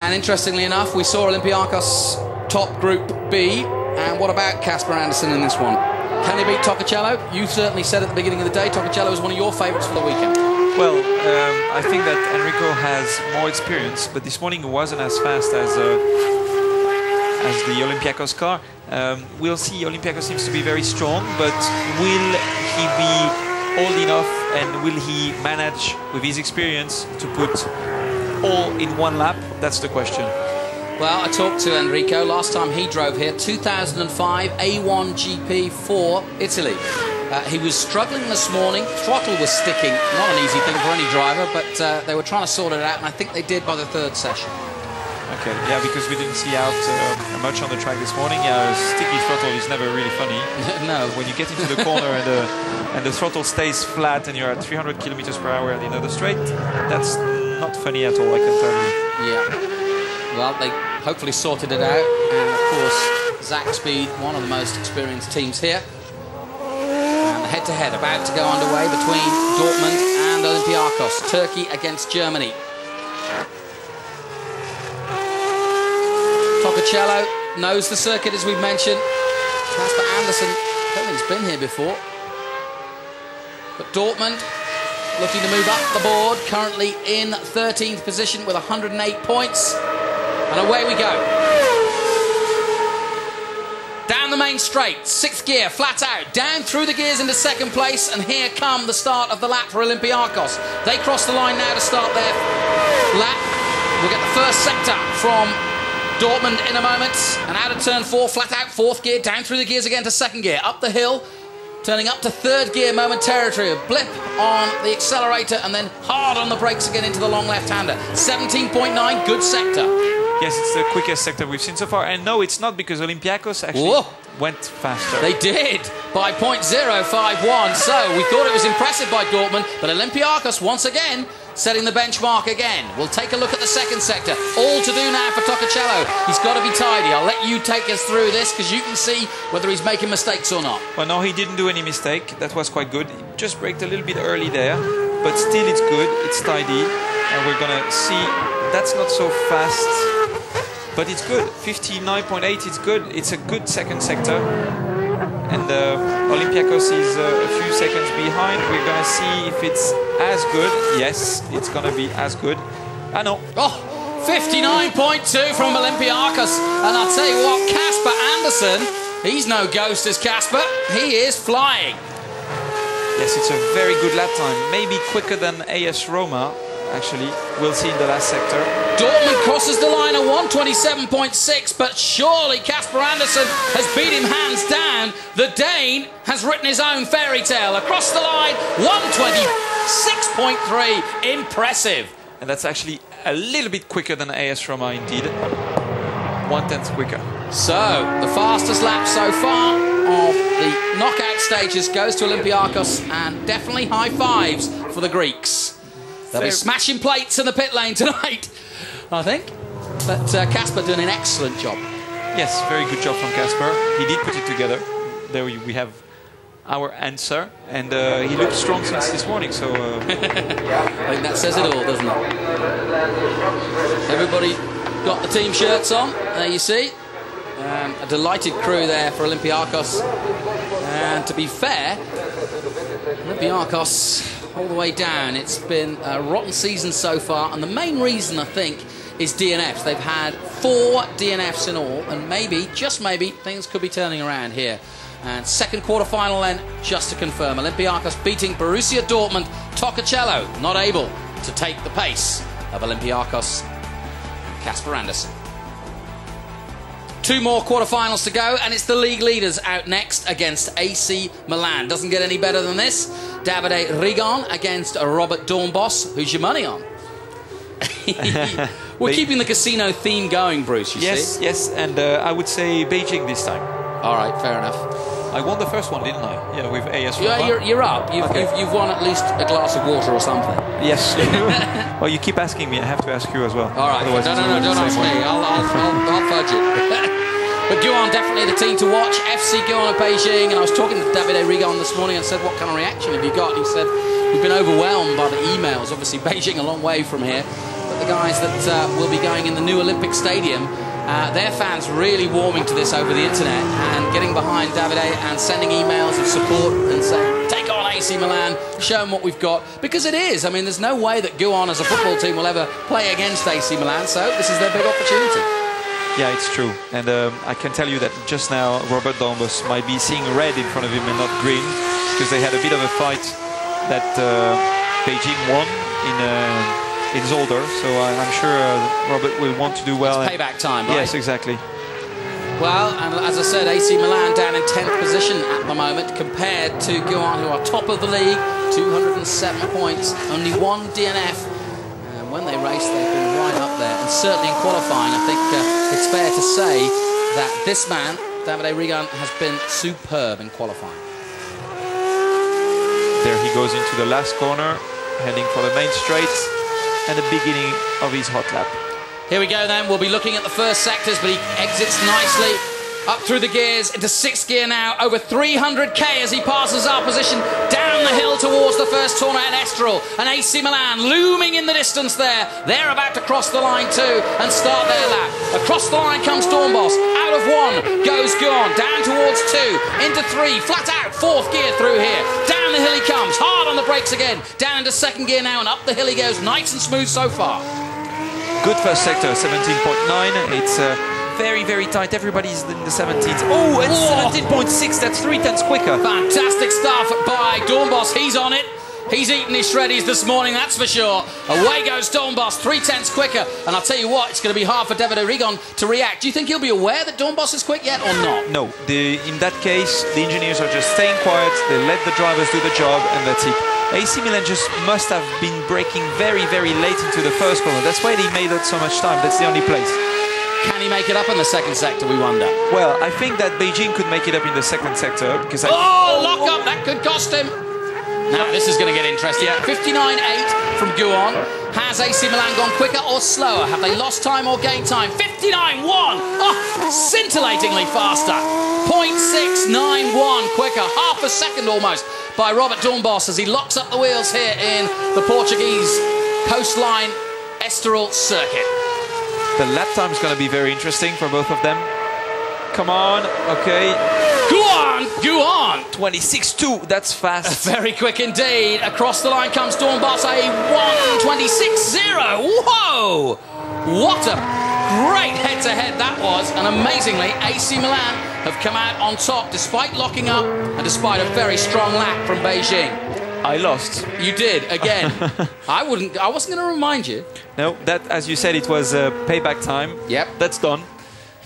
And interestingly enough, we saw Olympiacos top Group B. And what about Casper Andersen in this one? Can he beat Tocacello? You certainly said at the beginning of the day Tocacello is one of your favourites for the weekend. Well, I think that Enrico has more experience, but this morning he wasn't as fast as the Olympiacos car. We'll see. Olympiacos seems to be very strong, but will he be old enough and will he manage with his experience to put all in one lap? That's the question. Well, I talked to Enrico last time he drove here, 2005 A1 GP for Italy. He was struggling this morning. Throttle was sticking. Not an easy thing for any driver, but they were trying to sort it out, and I think they did by the third session. Okay, yeah, because we didn't see out much on the track this morning. Sticky throttle is never really funny. No. When you get into the corner and the throttle stays flat and you're at 300 kilometers per hour at the end of the straight, that's not funny at all, I can tell you. Yeah. Well, they hopefully sorted it out. And, of course, Zach Speed, one of the most experienced teams here. And the head-to-head about to go underway between Dortmund and Olympiacos. Turkey against Germany. Tocacello knows the circuit, as we've mentioned. Casper Andersen, I don't think he's been here before. But Dortmund looking to move up the board, currently in 13th position with 108 points. And away we go. Down the main straight, 6th gear, flat out, down through the gears into 2nd place, and here come the start of the lap for Olympiacos. They cross the line now to start their lap. We'll get the first sector from Dortmund in a moment, and out of turn 4, flat out, 4th gear, down through the gears again to 2nd gear, up the hill, turning up to 3rd gear momentarily, a blip on the accelerator, and then hard on the brakes again into the long left-hander. 17.9, good sector. Yes, it's the quickest sector we've seen so far. And no, it's not because Olympiacos actually went faster. They did, by 0.051. So we thought it was impressive by Dortmund, but Olympiacos once again setting the benchmark again. We'll take a look at the 2nd sector. All to do now for Tocacello. He's got to be tidy. I'll let you take us through this because you can see whether he's making mistakes or not. Well, no, he didn't do any mistake. That was quite good. He just braked a little bit early there, but still it's good. It's tidy. And we're going to see that's not so fast, but it's good. 59.8, it's good. It's a good 2nd sector. And Olympiacos is a few seconds behind. We're going to see if it's as good. Yes, it's going to be as good. I know. Oh, 59.2 from Olympiacos. And I'll tell you what, Casper Andersen, he's no ghost as Casper. He is flying. Yes, it's a very good lap time. Maybe quicker than AS Roma, actually. We'll see in the last sector. Dortmund crosses the line at 127.6, but surely Casper Andersen has beat him hands down. The Dane has written his own fairy tale. Across the line, 126.3. Impressive. And that's actually a little bit quicker than AS Roma, indeed. 1/10 quicker. So, the fastest lap so far of the knockout stages goes to Olympiacos, and definitely high fives for the Greeks. They'll be smashing plates in the pit lane tonight, I think. But Casper doing an excellent job. Yes, very good job from Casper. He did put it together. There we have our answer. And he looked strong since this morning, so... I think that says it all, doesn't it? Everybody got the team shirts on, there you see. A delighted crew there for Olympiacos. And to be fair, Olympiacos all the way down. It's been a rotten season so far, and the main reason, I think, is DNFs. They've had 4 DNFs in all, and maybe, just maybe, things could be turning around here. And 2nd quarter-final then, just to confirm, Olympiacos beating Borussia Dortmund. Tocacello not able to take the pace of Olympiacos. Casper Andersen. 2 more quarterfinals to go, and it's the league leaders out next against AC Milan. Doesn't get any better than this. Davide Rigon against Robert Dornbos. Who's your money on? We're keeping the casino theme going, Bruce, you see? Yes, and I would say Beijing this time. All right, fair enough. I won the first one, didn't I? Yeah, with AS Roma. Yeah, you're up. You've won at least a glass of water or something. Yes. Well, you keep asking me. I have to ask you as well. All right. Otherwise No, don't ask me. I'll fudge it. But Guan, definitely the team to watch. FC Guan of Beijing. And I was talking to Davide Rigon this morning and said, what kind of reaction have you got? And he said, we've been overwhelmed by the emails. Obviously, Beijing a long way from here. But the guys that will be going in the new Olympic Stadium. Their fans really warming to this over the internet and getting behind Davide and sending emails of support and saying, take on AC Milan, show them what we've got. Because it is. I mean, there's no way that Guon as a football team will ever play against AC Milan, so this is their big opportunity. Yeah, it's true. And I can tell you that just now Robert Dombos might be seeing red in front of him and not green, because they had a bit of a fight that Beijing won in Zolder, so I'm sure Robert will want to do well. It's payback time, right? Yes, exactly. Well, and as I said, AC Milan down in 10th position at the moment compared to Guan, who are top of the league, 207 points, only one DNF. And when they race, they've been right up there. And certainly in qualifying, I think it's fair to say that this man, Davide Rigon, has been superb in qualifying. There he goes into the last corner, heading for the main straight. And the beginning of his hot lap. Here we go then, we'll be looking at the first sectors, but he exits nicely up through the gears into 6th gear now, over 300k as he passes our position down the hill towards the first corner at Estoril. And AC Milan looming in the distance there. They're about to cross the line too and start their lap. Across the line comes Dornbos, out of 1 goes Guon, down towards 2, into 3, flat out, 4th gear through here. Down the hill he comes, hard on the brakes again, down into 2nd gear now and up the hill he goes, nice and smooth so far. Good first sector, 17.9. It's very, very tight. Everybody's in the 17s. Oh, and 17.6. That's 3/10 quicker. Fantastic stuff by Dornbos. He's on it. He's eating his shreddies this morning, that's for sure. Away goes Dornbos, 3/10 quicker. And I'll tell you what, it's going to be hard for Davide Rigon to react. Do you think he'll be aware that Dornbos is quick yet or not? No. In that case, the engineers are just staying quiet. They let the drivers do the job, and that's it. AC Milan just must have been braking very, very late into the first corner. That's why they made up so much time. That's the only place. Can he make it up in the 2nd sector, we wonder? Well, I think that Beijing could make it up in the 2nd sector, because lock up, that could cost him. Now this is going to get interesting. 59.8 from Guon. Has AC Milan gone quicker or slower? Have they lost time or gained time? 59.1. Oh, scintillatingly faster. 0.691 quicker, half a second almost by Robert Dornbos as he locks up the wheels here in the Portuguese coastline Estoril circuit. The lap time is going to be very interesting for both of them. Come on, okay. Guon! 26.2, that's fast. Very quick indeed. Across the line comes Dornbos, a 1:26.0. Whoa! What a great head-to-head that was. And amazingly, AC Milan have come out on top despite locking up and despite a very strong lap from Beijing. I lost. You did, again. I wasn't going to remind you. No, that, as you said, it was payback time. Yep. That's done.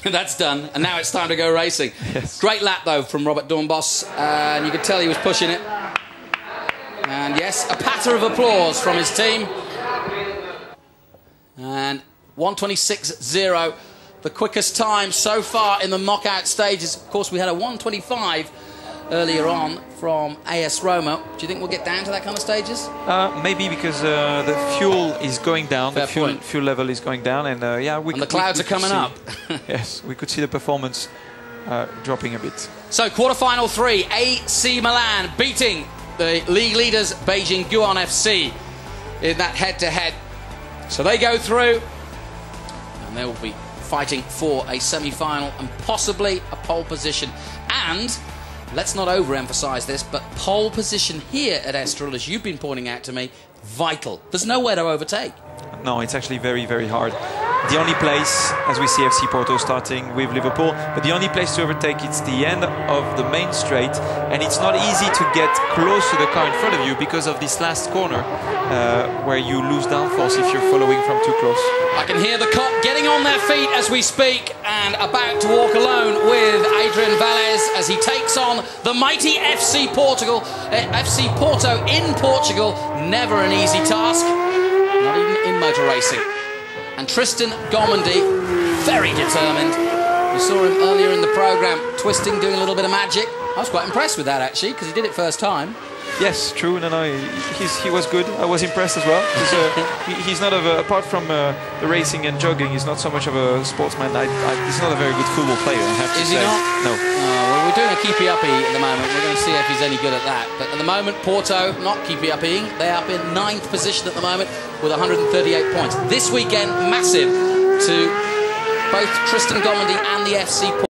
That's done, and now it's time to go racing. Yes. Great lap, though, from Robert Dornbos, and you could tell he was pushing it. And yes, a patter of applause from his team. And 1:26.0, the quickest time so far in the knockout stages. Of course, we had a 1:25 earlier on from AS Roma. Do you think we'll get down to that kind of stages? Maybe because the fuel is going down. Fair the fuel level is going down, and the clouds are coming up. Yes, we could see the performance dropping a bit. So quarterfinal 3, AC Milan beating the league leaders Beijing Guon FC in that head-to-head. So they go through, and they will be fighting for a semi-final and possibly a pole position. And let's not overemphasize this, but pole position here at Estoril, as you've been pointing out to me, vital. There's nowhere to overtake. No, it's actually very, very hard. The only place, as we see FC Porto starting with Liverpool, but the only place to overtake, it's the end of the main straight, and it's not easy to get close to the car in front of you because of this last corner where you lose downforce if you're following from too close. I can hear the cop getting on their feet as we speak and about to walk alone with Adrian Valles as he takes on the mighty FC Portugal, FC Porto in Portugal. Never an easy task, not even in motor racing. And Tristan Gomendy, very determined. We saw him earlier in the programme, twisting, doing a little bit of magic. I was quite impressed with that, actually, because he did it first time. Yes, true. No, he was good. I was impressed as well. He's not apart from the racing and jogging, he's not so much of a sportsman. He's not a very good football player, I have to say. Is he not? No. Well, we're doing a keepy-uppy at the moment. We're going to see if he's any good at that. But at the moment, Porto, not keepy-uppying. They're up in 9th position at the moment with 138 points. This weekend, massive to both Tristan Gomandy and the FC Porto.